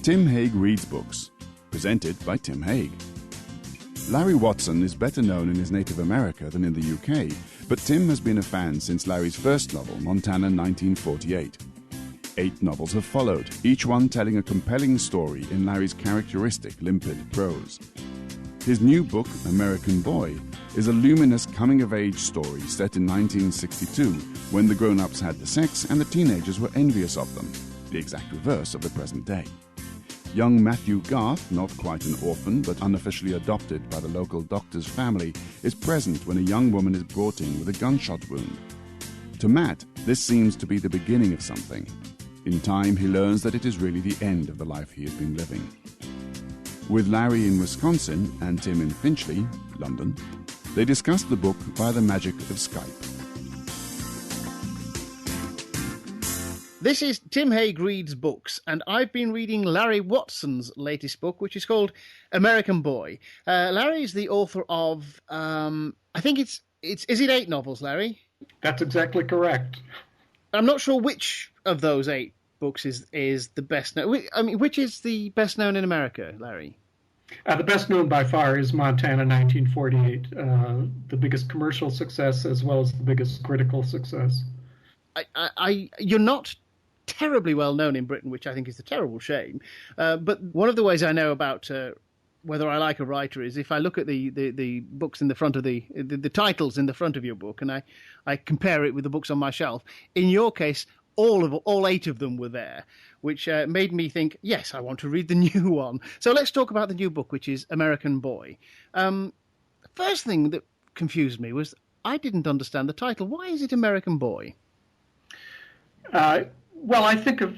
Tim Hague Reads Books, presented by Tim Hague. Larry Watson is better known in his native America than in the UK, but Tim has been a fan since Larry's first novel, Montana 1948. 8 novels have followed, each one telling a compelling story in Larry's characteristic limpid prose. His new book, American Boy, is a luminous coming-of-age story set in 1962, when the grown-ups had the sex and the teenagers were envious of them, the exact reverse of the present day. Young Matthew Garth, not quite an orphan but unofficially adopted by the local doctor's family, is present when a young woman is brought in with a gunshot wound. To Matt, this seems to be the beginning of something. In time, he learns that it is really the end of the life he has been living. With Larry in Wisconsin and Tim in Finchley, London, they discuss the book by the magic of Skype. This is Tim Hague Reads Books, and I've been reading Larry Watson's latest book, which is called American Boy. Larry is the author of, I think is it 8 novels, Larry? That's exactly correct. I'm not sure which of those 8 books is the best known. I mean, which is the best known in America, Larry? The best known by far is Montana 1948, the biggest commercial success as well as the biggest critical success. You're not terribly well known in Britain, which I think is a terrible shame. But one of the ways I know about whether I like a writer is if I look at the books in the front of the titles in the front of your book, and I compare it with the books on my shelf. In your case, all 8 of them were there, which made me think, yes, I want to read the new one. So let's talk about the new book, which is American Boy. First thing that confused me was I didn't understand the title. Why is it American Boy? Well, I think of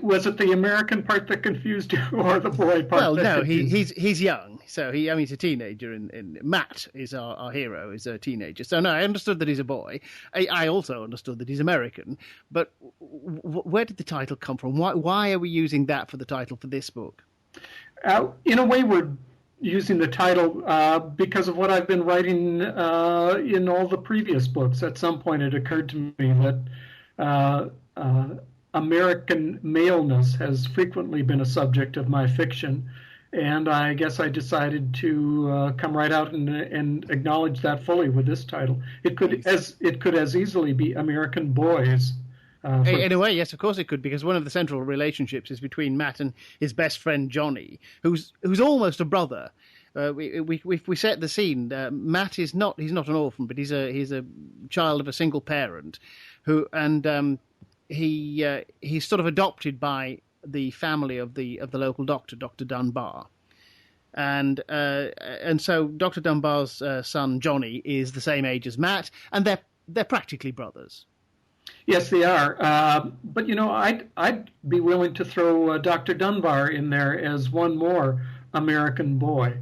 was it the American part that confused you, or the boy part? Well, no, he's young, so he's a teenager, and Matt is our hero, is a teenager. So no, I understood that he's a boy. I also understood that he's American. But where did the title come from? Why are we using that for the title for this book? In a way, we're using the title because of what I've been writing in all the previous books. At some point, it occurred to me that American maleness has frequently been a subject of my fiction, and I guess I decided to come right out and acknowledge that fully with this title. It could as easily be American Boys. In a way, yes, of course it could, because one of the central relationships is between Matt and his best friend Johnny, who's almost a brother. We set the scene. Matt he's not an orphan, but he's a child of a single parent, he's sort of adopted by the family of the local doctor, Dr. Dunbar, and so Dr. Dunbar's son Johnny is the same age as Matt, and they're practically brothers. Yes, they are. But I'd be willing to throw Dr. Dunbar in there as one more American boy.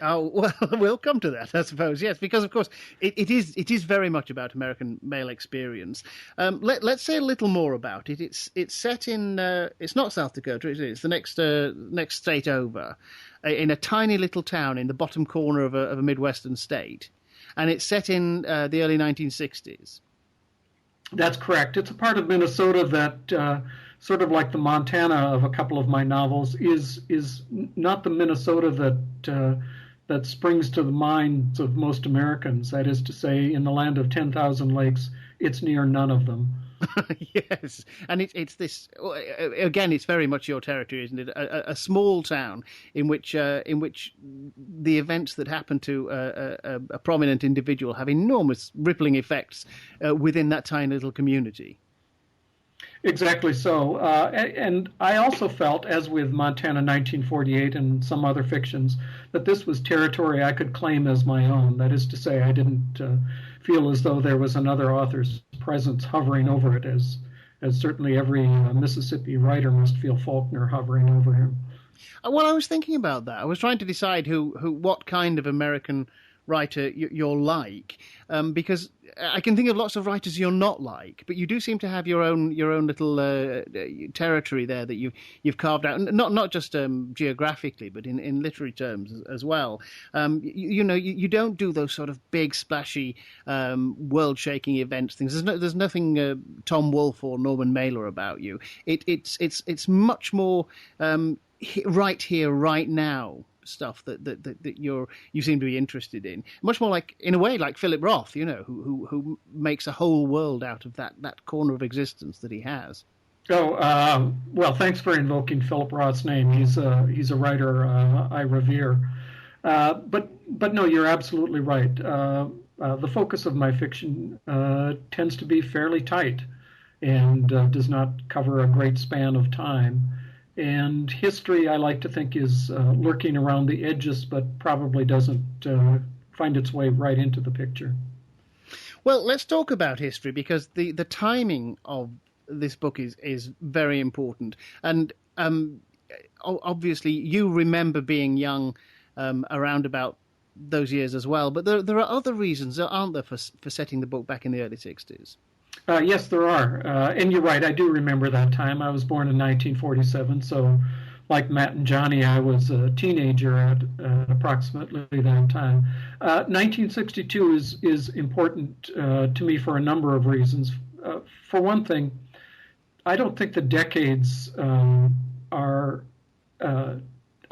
Oh, well, we'll come to that, I suppose, yes, because, of course, it is very much about American male experience. Let's say a little more about it. It's set in, it's not South Dakota, it's the next state over, in a tiny little town in the bottom corner of a Midwestern state, and it's set in the early 1960s. That's correct. It's a part of Minnesota that, sort of like the Montana of a couple of my novels, is not the Minnesota that springs to the minds of most Americans. That is to say, in the land of 10,000 lakes, it's near none of them. Yes, and it's this again. It's very much your territory, isn't it? A small town in which the events that happen to a prominent individual have enormous rippling effects within that tiny little community. Exactly so. And I also felt, as with Montana 1948 and some other fictions, that this was territory I could claim as my own. That is to say, I didn't feel as though there was another author's presence hovering over it, as certainly every Mississippi writer must feel Faulkner hovering over him. Well, I was thinking about that. I was trying to decide what kind of American writer you're like, because I can think of lots of writers you're not like, but you do seem to have your own little territory there that you've carved out, and not just geographically, but in literary terms as well. You don't do those sort of big splashy world-shaking events things. There's nothing Tom Wolfe or Norman Mailer about you. It's much more right here, right now stuff that you seem to be interested in. Much more like, in a way, like Philip Roth, who makes a whole world out of that corner of existence that he has. Oh, well, thanks for invoking Philip Roth's name. He's a writer I revere. But no, you're absolutely right. The focus of my fiction tends to be fairly tight and does not cover a great span of time. And history, I like to think, is lurking around the edges, but probably doesn't find its way right into the picture. Well, let's talk about history, because the timing of this book is very important. And obviously, you remember being young around about those years as well. But there are other reasons, aren't there, for setting the book back in the early 60s? Yes, there are. And you're right, I do remember that time. I was born in 1947, so like Matt and Johnny, I was a teenager at approximately that time. 1962 is important to me for a number of reasons. For one thing, I don't think the decades I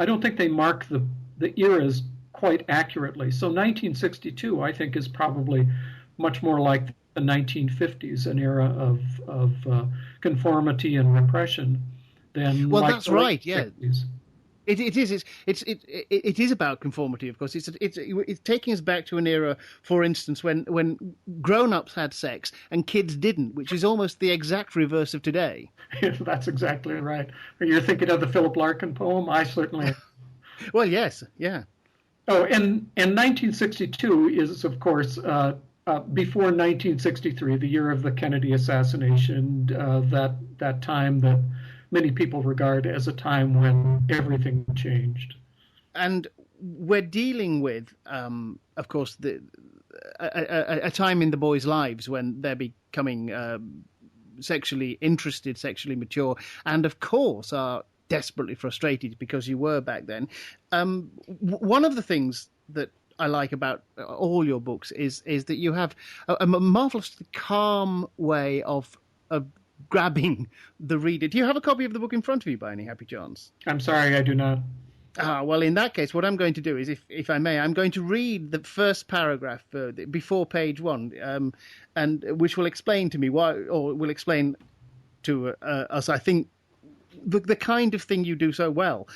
don't think they mark the eras quite accurately. So 1962, I think, is probably much more like the 1950s, an era of conformity and repression, than well, like that's right. 60s. Yeah, it is. It is about conformity, of course. It's taking us back to an era, for instance, when grown-ups had sex and kids didn't, which is almost the exact reverse of today. That's exactly right. You're thinking of the Philip Larkin poem? I certainly am. Well, yes, yeah. Oh, and 1962 is, of course, before 1963, the year of the Kennedy assassination, that time that many people regard as a time when everything changed. And we're dealing with, of course, a time in the boys' lives when they're becoming sexually interested, sexually mature, and of course are desperately frustrated, because you were back then. One of the things that I like about all your books is that you have a marvelously calm way of grabbing the reader. Do you have a copy of the book in front of you by any happy chance? I'm sorry, I do not. Well, in that case, what I'm going to do is, if I may, I'm going to read the first paragraph before page 1, and which will explain to me why, or will explain to us, I think, the kind of thing you do so well.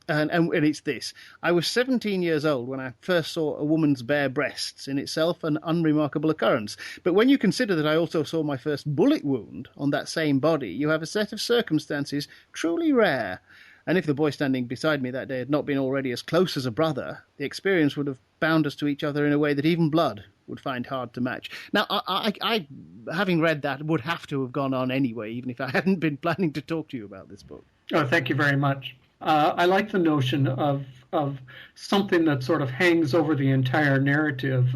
And it's this. I was 17 years old when I first saw a woman's bare breasts, in itself an unremarkable occurrence. But when you consider that I also saw my first bullet wound on that same body, you have a set of circumstances truly rare. And if the boy standing beside me that day had not been already as close as a brother, the experience would have bound us to each other in a way that even blood would find hard to match. Now, I having read that, would have to have gone on anyway, even if I hadn't been planning to talk to you about this book. Oh, thank you very much. I like the notion of something that sort of hangs over the entire narrative.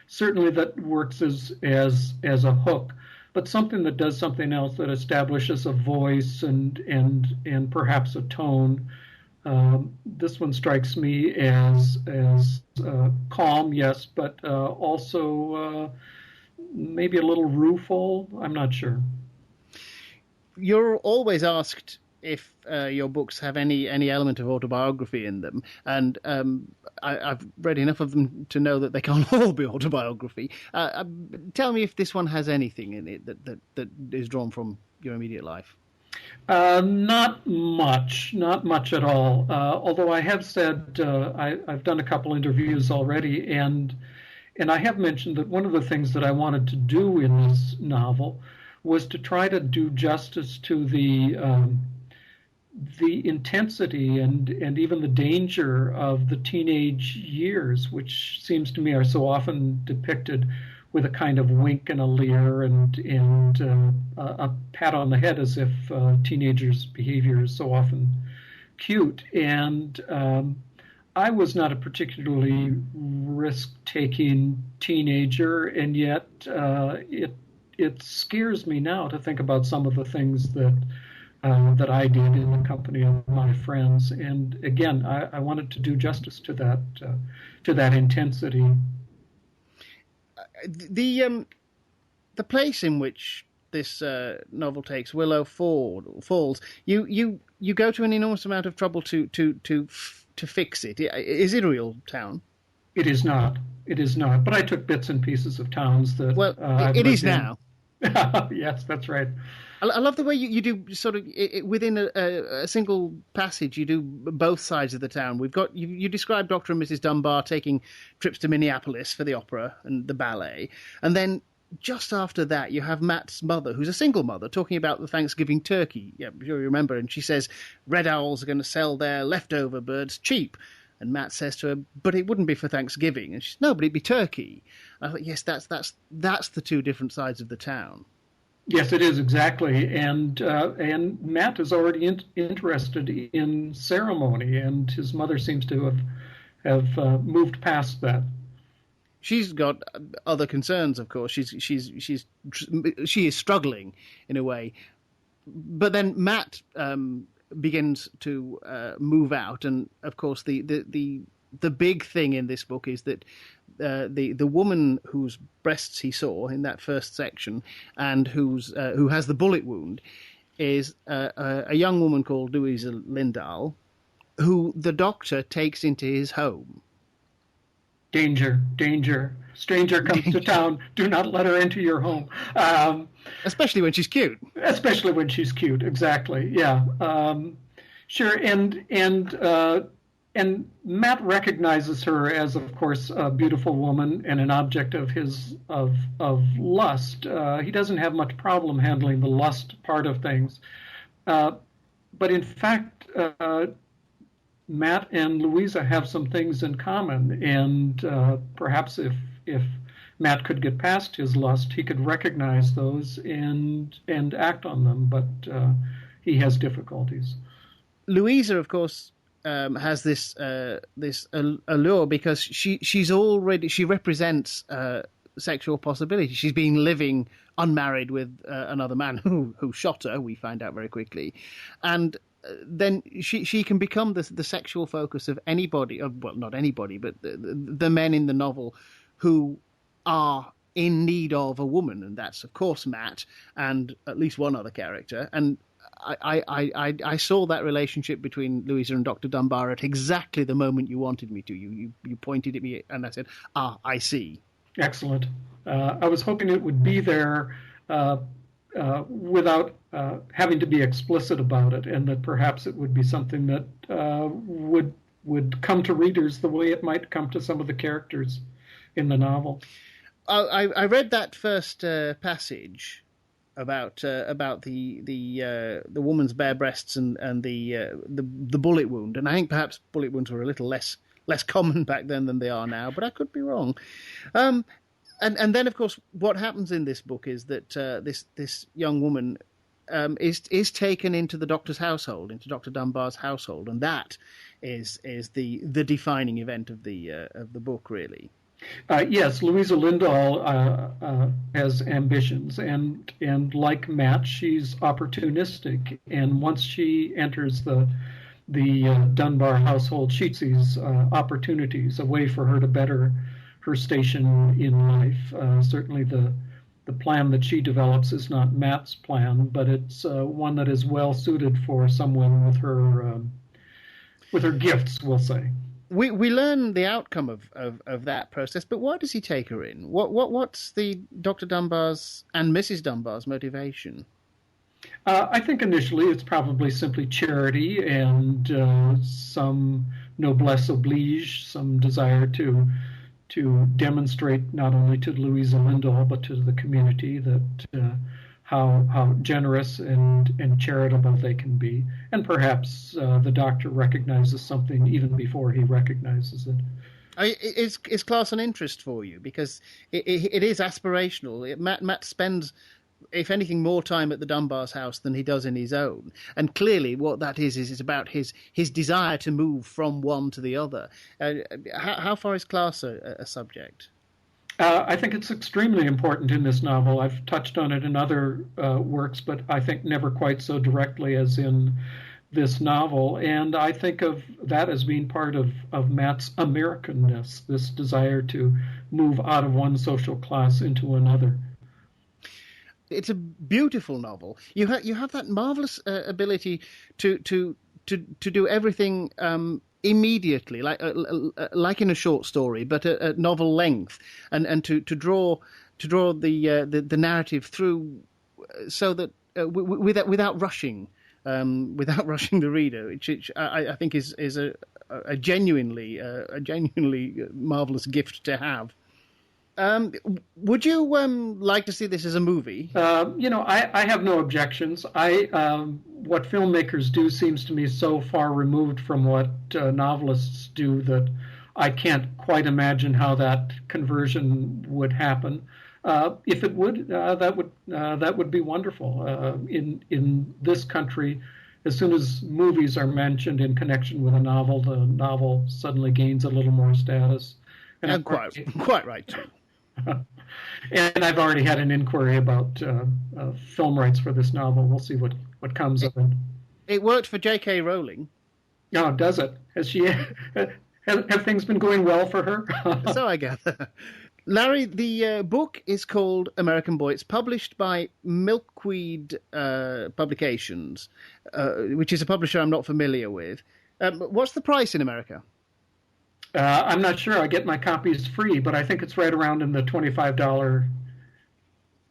Certainly that works as a hook, but something that does something else, that establishes a voice and perhaps a tone. This one strikes me as calm, yes, but also maybe a little rueful. I'm not sure. You're always asked if your books have any element of autobiography in them, and I've read enough of them to know that they can't all be autobiography. Tell me if this one has anything in it that is drawn from your immediate life. Not much at all. Although I have said I've done a couple interviews already, and I have mentioned that one of the things that I wanted to do in this novel was to try to do justice to the intensity and even the danger of the teenage years, which seems to me are so often depicted with a kind of wink and a leer and a pat on the head, as if teenagers' behavior is so often cute. And I was not a particularly risk-taking teenager, and yet it scares me now to think about some of the things that I did in the company of my friends. And again, I wanted to do justice to that intensity. The place in which this novel takes, Willow Falls, you go to an enormous amount of trouble to fix it. Is it a real town? It is not. It is not. But I took bits and pieces of towns that. Well, it is now. Yes, that's right. I love the way you do sort of within a single passage. You do both sides of the town. We've got you describe Dr. and Mrs. Dunbar taking trips to Minneapolis for the opera and the ballet, and then just after that you have Matt's mother, who's a single mother, talking about the Thanksgiving turkey. Yeah, I'm sure you remember. And she says Red Owls are going to sell their leftover birds cheap. And Matt says to her, "But it wouldn't be for Thanksgiving." And she says, "No, but it'd be turkey." And I thought, yes, that's the two different sides of the town. Yes, it is, exactly. And Matt is already interested in ceremony, and his mother seems to have moved past that. She's got other concerns, of course. She is struggling in a way, but then Matt begins to move out, and of course the big thing in this book is that the woman whose breasts he saw in that first section and who has the bullet wound is a young woman called Louisa Lindahl, who the doctor takes into his home. Danger, danger. Stranger comes to town. Do not let her into your home. Especially when she's cute. Especially when she's cute, exactly. Yeah. Sure. And Matt recognizes her as, of course, a beautiful woman and an object of his of lust. He doesn't have much problem handling the lust part of things. But in fact, Matt and Louisa have some things in common, and perhaps if Matt could get past his lust, he could recognize those and act on them, but he has difficulties. Louisa, of course, has this allure because she represents sexual possibility. She's been living unmarried with another man who shot her, we find out very quickly, and then she can become the sexual focus of anybody, well, not anybody, but the men in the novel who are in need of a woman, and that's, of course, Matt and at least one other character. And I saw that relationship between Louisa and Dr. Dunbar at exactly the moment you wanted me to. You pointed at me, and I said, I see. Excellent. I was hoping it would be there without having to be explicit about it, and that perhaps it would be something that would come to readers the way it might come to some of the characters in the novel. I read that first passage about the woman's bare breasts and the bullet wound, and I think perhaps bullet wounds were a little less common back then than they are now, but I could be wrong. And then, of course, what happens in this book is that this young woman is taken into the doctor's household, into Dr. Dunbar's household, and that is the defining event of the book, really. Yes, Louisa Lindahl has ambitions, and like Matt, she's opportunistic. And once she enters the Dunbar household, she sees opportunities, a way for her to better her station in life. Certainly, the plan that she develops is not Matt's plan, but it's one that is well suited for someone with her gifts, we'll say. We learn the outcome of that process, but why does he take her in? What's the Dr. Dunbar's and Mrs. Dunbar's motivation? I think initially it's probably simply charity and some noblesse oblige, some desire to demonstrate not only to Louisa Lindahl but to the community that how generous and charitable they can be. And perhaps the doctor recognizes something even before he recognizes it. Is class an interest for you? Because it is aspirational. Matt spends if anything, more time at the Dunbar's house than he does in his own. And clearly what that is it's about his desire to move from one to the other. How far is class a subject? I think it's extremely important in this novel. I've touched on it in other works, but I think never quite so directly as in this novel. And I think of that as being part of Matt's Americanness, this desire to move out of one social class into another. It's a beautiful novel. You have that marvelous ability to do everything immediately, like in a short story, but at novel length, and to draw the narrative through, so that without rushing the reader, which I think is a genuinely marvelous gift to have. Would you like to see this as a movie? I have no objections. What filmmakers do seems to me so far removed from what novelists do that I can't quite imagine how that conversion would happen. If it would, that would be wonderful. In this country, as soon as movies are mentioned in connection with a novel, the novel suddenly gains a little more status. And quite right too. And I've already had an inquiry about film rights for this novel. We'll see what comes of it. It worked for J.K. Rowling. Oh, does it? Has she? Have things been going well for her? So I gather. Larry, the book is called American Boy. It's published by Milkweed Publications, which is a publisher I'm not familiar with. What's the price in America? I'm not sure. I get my copies free, but I think it's right around in the $25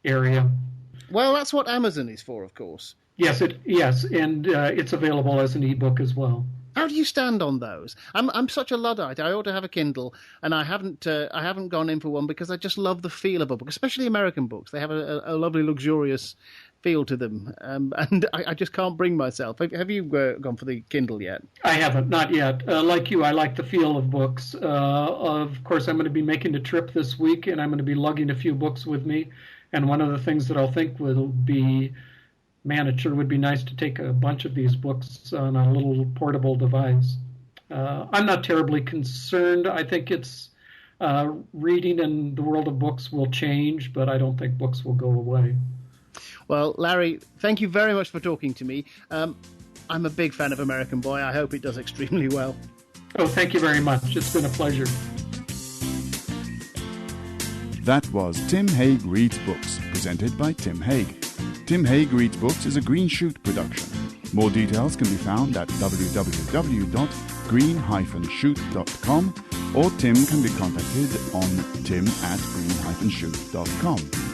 area. Well, that's what Amazon is for, of course. Yes, and it's available as an ebook as well. How do you stand on those? I'm such a Luddite. I ought to have a Kindle, and I haven't gone in for one because I just love the feel of a book, especially American books. They have a lovely, luxurious feel to them, and I just can't bring myself. Have you gone for the Kindle yet? I haven't, not yet. Like you, I like the feel of books. Of course, I'm going to be making a trip this week, and I'm going to be lugging a few books with me. And one of the things that I'll think will be, man, it sure would be nice to take a bunch of these books on a little portable device. I'm not terribly concerned. I think it's reading and the world of books will change, but I don't think books will go away. Well, Larry, thank you very much for talking to me. I'm a big fan of American Boy. I hope it does extremely well. Oh, thank you very much. It's been a pleasure. That was Tim Haig Reads Books, presented by Tim Haig. Tim Haig Reads Books is a Green Shoot production. More details can be found at www.green-shoot.com, or Tim can be contacted on tim@green-shoot.com.